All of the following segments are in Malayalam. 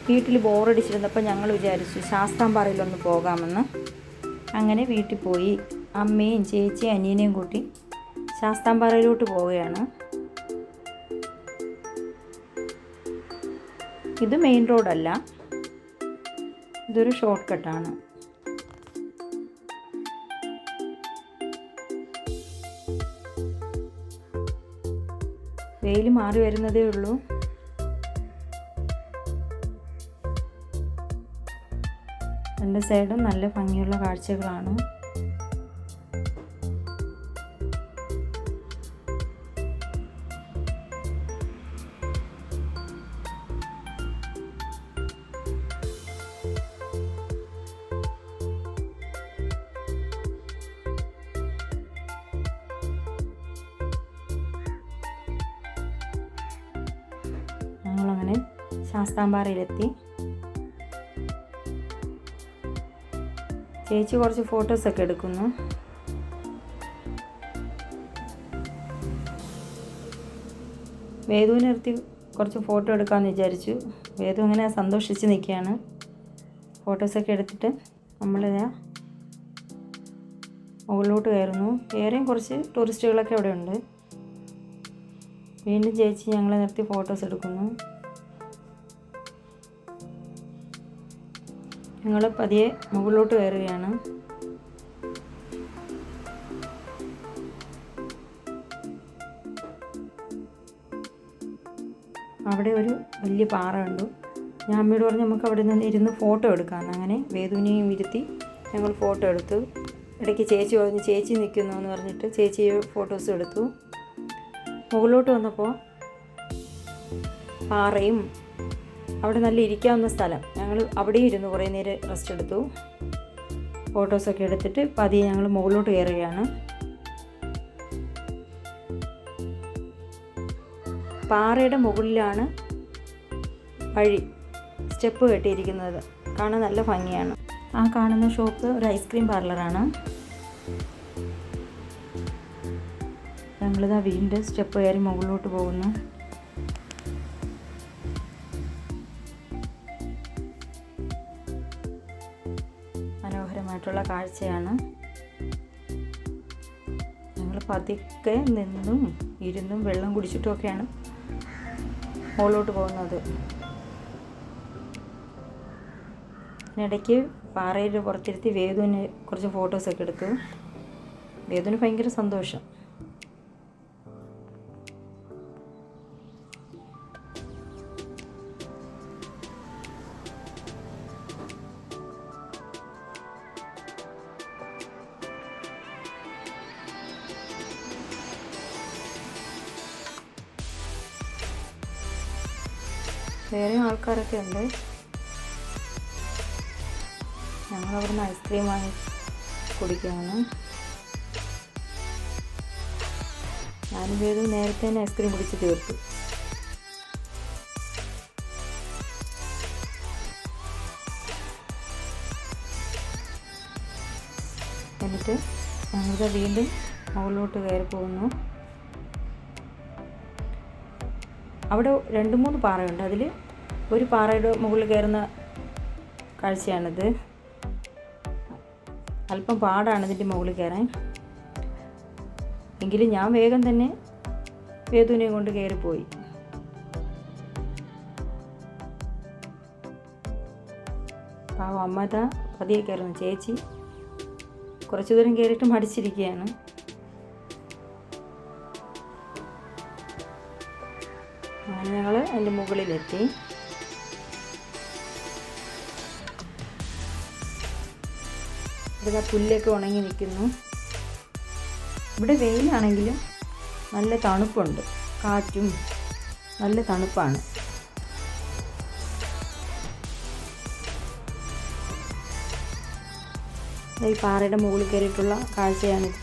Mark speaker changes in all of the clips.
Speaker 1: വീട്ടിൽ ബോറടിച്ചിരുന്നപ്പോൾ ഞങ്ങൾ വിചാരിച്ചു ശാസ്താംപാറയിലൊന്ന് പോകാമെന്ന്. അങ്ങനെ വീട്ടിൽ പോയി അമ്മയും ചേച്ചിയും അനിയനെയും കൂട്ടി ശാസ്താംപാറയിലോട്ട് പോവുകയാണ്. ഇത് മെയിൻ റോഡല്ല, ഇതൊരു ഷോർട്ട് കട്ടാണ്. വെയിൽ മാറി വരുന്നതേ ഉള്ളൂ. രണ്ട് സൈഡും നല്ല ഭംഗിയുള്ള കാഴ്ചകളാണ്. ഞങ്ങളങ്ങനെ ശാസ്താംപാറയിലെത്തി. ചേച്ചി കുറച്ച് ഫോട്ടോസൊക്കെ എടുക്കുന്നു. വേദുവിനെ നിർത്തി കുറച്ച് ഫോട്ടോ എടുക്കാമെന്ന് വിചാരിച്ചു. വേദു അങ്ങനെ സന്തോഷിച്ച് നിൽക്കുകയാണ്. ഫോട്ടോസൊക്കെ എടുത്തിട്ട് നമ്മളിതാ മുകളിലോട്ട് കയറുന്നു. വേറെയും കുറച്ച് ടൂറിസ്റ്റുകളൊക്കെ അവിടെ ഉണ്ട്. വീണ്ടും ചേച്ചി ഞങ്ങളെ നിർത്തി ഫോട്ടോസ് എടുക്കുന്നു. ഞങ്ങൾ പതിയെ മുകളിലോട്ട് കയറുകയാണ്. അവിടെ ഒരു വലിയ പാറ കണ്ടു. ഞാൻ അമ്മയോട് പറഞ്ഞു നമുക്ക് അവിടെ നിന്ന് ഇരുന്ന് ഫോട്ടോ എടുക്കാമെന്ന്. അങ്ങനെ വേദുവിനെയും ഇരുത്തി ഞങ്ങൾ ഫോട്ടോ എടുത്തു. ഇടയ്ക്ക് ചേച്ചി പറഞ്ഞു ചേച്ചി നിൽക്കുന്നു എന്ന് പറഞ്ഞിട്ട് ചേച്ചി ഫോട്ടോസും എടുത്തു. മുകളിലോട്ട് വന്നപ്പോൾ പാറയും അവിടെ നല്ല ഇരിക്കാവുന്ന സ്ഥലം. ഞങ്ങൾ അവിടെയും ഇരുന്ന് കുറേ നേരം റെസ്റ്റ് എടുത്തു. ഫോട്ടോസൊക്കെ എടുത്തിട്ട് പതിയെ ഞങ്ങൾ മുകളിലോട്ട് കയറുകയാണ്. പാറയുടെ മുകളിലാണ് വഴി, സ്റ്റെപ്പ് കെട്ടിയിരിക്കുന്നത്. കാണാൻ നല്ല ഭംഗിയാണ്. ആ കാണുന്ന ഷോപ്പ് ഒരു ഐസ്ക്രീം പാർലറാണ്. ഞങ്ങളിതാ വീണ്ടും സ്റ്റെപ്പ് കയറി മുകളിലോട്ട് പോകുന്നു. മനോഹരമായിട്ടുള്ള കാഴ്ചയാണ്. ഞങ്ങൾ പതുക്കെ നിന്നും ഇരുന്നും വെള്ളം കുടിച്ചിട്ടുമൊക്കെയാണ് മുകളിലോട്ട് പോകുന്നത്. ഇടയ്ക്ക് പാറയുടെ പുറത്തിരുത്തി വേദുവിന് കുറച്ച് ഫോട്ടോസൊക്കെ എടുത്തു. വേദുവിന് ഭയങ്കര സന്തോഷം. വേറെ ആൾക്കാരൊക്കെ ഉണ്ട്. ഞങ്ങളവിടുന്ന് ഐസ്ക്രീം വാങ്ങി കുടിക്കുകയാണ്. ഞാനും വേദു നേരത്തെ തന്നെ ഐസ്ക്രീം കുടിച്ച് തീർത്തു. എന്നിട്ട് ഞങ്ങൾ വീണ്ടും മുകളിലോട്ട് കയറി പോകുന്നു. അവിടെ 2-3 പാറയുണ്ട്. അതിൽ ഒരു പാറയുടെ മുകളിൽ കയറുന്ന കാഴ്ചയാണിത്. അല്പം പാടാണ് ഇതിൻ്റെ മുകളിൽ കയറാൻ. എങ്കിലും ഞാൻ വേഗം തന്നെ വേദുവിനെ കൊണ്ട് കയറിപ്പോയി. പാവം അമ്മത പതിയെ കയറുന്നു. ചേച്ചി കുറച്ചു ദൂരം കയറിയിട്ട് മടിച്ചിരിക്കുകയാണ്. അങ്ങനെ ഞങ്ങൾ അതിൻ്റെ മുകളിലെത്തി. ഇവിടെ പുല്ലൊക്കെ ഉണങ്ങി നിൽക്കുന്നു. ഇവിടെ വെയിലാണെങ്കിലും നല്ല തണുപ്പുണ്ട്, കാറ്റും നല്ല തണുപ്പാണ്. ഈ പാറയുടെ മുകളിൽ കയറിയിട്ടുള്ള കാഴ്ചയാണിത്.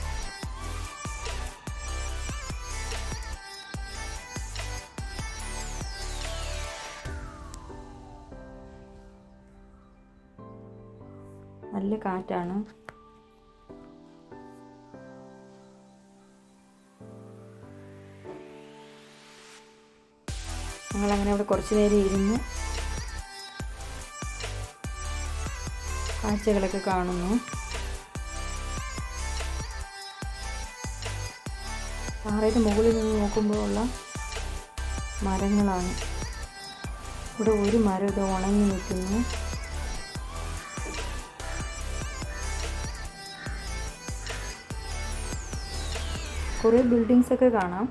Speaker 1: നല്ല കാറ്റാണ്. ഞങ്ങളങ്ങനെ അവിടെ കുറച്ച് നേരം ഇരുന്ന് കാഴ്ചകളൊക്കെ കാണുന്നു. പാറയുടെ മുകളിൽ നിന്ന് നോക്കുമ്പോൾ ഉള്ള മരങ്ങളാണ്. ഇവിടെ ഒരു മരം ഇത് ഉണങ്ങി നിൽക്കുന്നു. കുറേ ബിൽഡിങ്സ് ഒക്കെ കാണാം.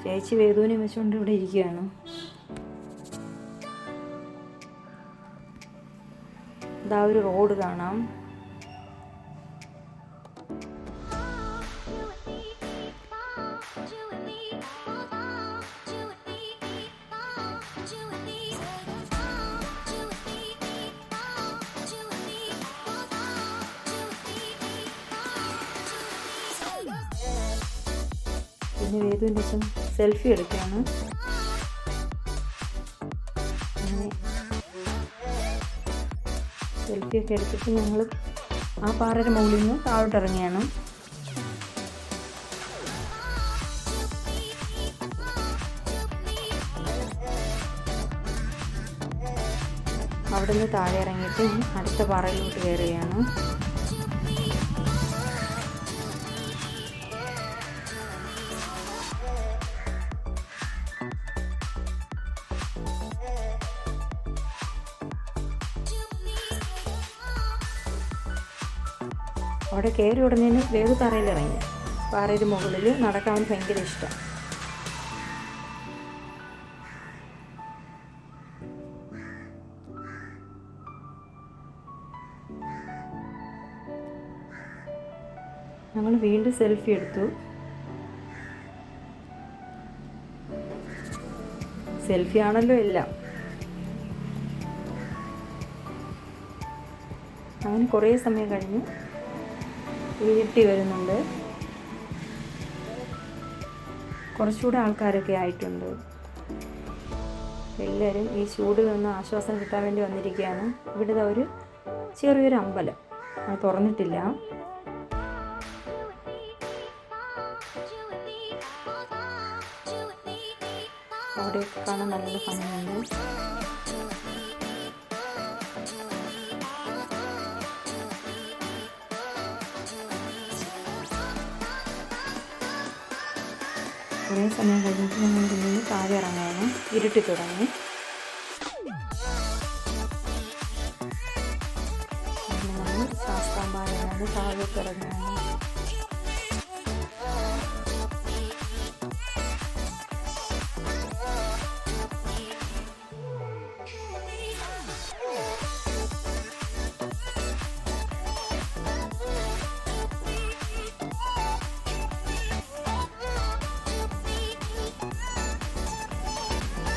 Speaker 1: ചേച്ചി വേദുവിനെ വെച്ചുകൊണ്ട് ഇവിടെ ഇരിക്കുകയാണ്. ഇതാ ഒരു റോഡ് കാണാം. പിന്നെ വേദുവിൻ്റെ അച്ഛൻ സെൽഫി എടുക്കുകയാണ്. അങ്ങനെ സെൽഫിയൊക്കെ എടുത്തിട്ട് ഞങ്ങൾ ആ പാറയുടെ മുകളിൽ നിന്ന് താഴോട്ടിറങ്ങിയാണ്. അവിടെ നിന്ന് താഴെ ഇറങ്ങിയിട്ട് അടുത്ത പാറയിലോട്ട് കയറുകയാണ്. അവിടെ കയറി ഉടനെ വേഗ തറയിലിറങ്ങി. പാറയുടെ മുകളിൽ നടക്കാൻ ഭയങ്കര ഇഷ്ടം. ഞങ്ങൾ വീണ്ടും സെൽഫി എടുത്തു. സെൽഫി ആണല്ലോ എല്ലാം. അങ്ങനെ കുറേ സമയം കഴിഞ്ഞു. ഇരുട്ടി വരുന്നുണ്ട്. കുറച്ചുകൂടെ ആൾക്കാരൊക്കെ ആയിട്ടുണ്ട്. എല്ലാവരും ഈ ചൂടിൽ നിന്ന് ആശ്വാസം കിട്ടാൻ വേണ്ടി വന്നിരിക്കുകയാണ്. ഇവിടെ ഒരു ചെറിയൊരു അമ്പലം, അത് തുറന്നിട്ടില്ല. അവിടെ കാണാൻ നല്ല ഭംഗിയുണ്ട്. കുറേ സമയം കഴിഞ്ഞിട്ട് ഞങ്ങൾ നിന്ന് താഴെ ഇറങ്ങാണ്. ഇരുട്ടി തുടങ്ങി. ഞങ്ങൾ ശാസ്താംപാറയാണ് താഴോട്ട് ഇറങ്ങുകയാണ്.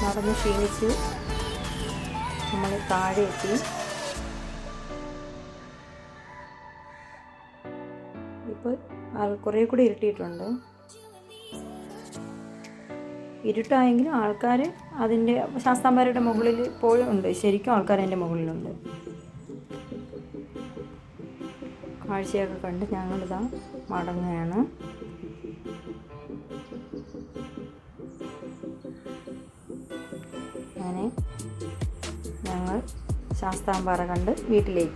Speaker 1: നടന്ന് ക്ഷീണിച്ച് നമ്മൾ താഴെ എത്തി. ഇപ്പോൾ കുറേ കൂടി ഇരുട്ടിയിട്ടുണ്ട്. ഇരുട്ടായെങ്കിലും ആൾക്കാർ അതിൻ്റെ ശാസ്താംപാറയുടെ മുകളിൽ ഇപ്പോഴും ഉണ്ട്. ശരിക്കും ആൾക്കാർ അതിൻ്റെ മുകളിലുണ്ട്. കാഴ്ചയൊക്കെ കണ്ട് ഞങ്ങളിതാ മടങ്ങുകയാണ്. അങ്ങനെ ഞങ്ങൾ ശാസ്താംപാറ കണ്ട് വീട്ടിലേക്ക്.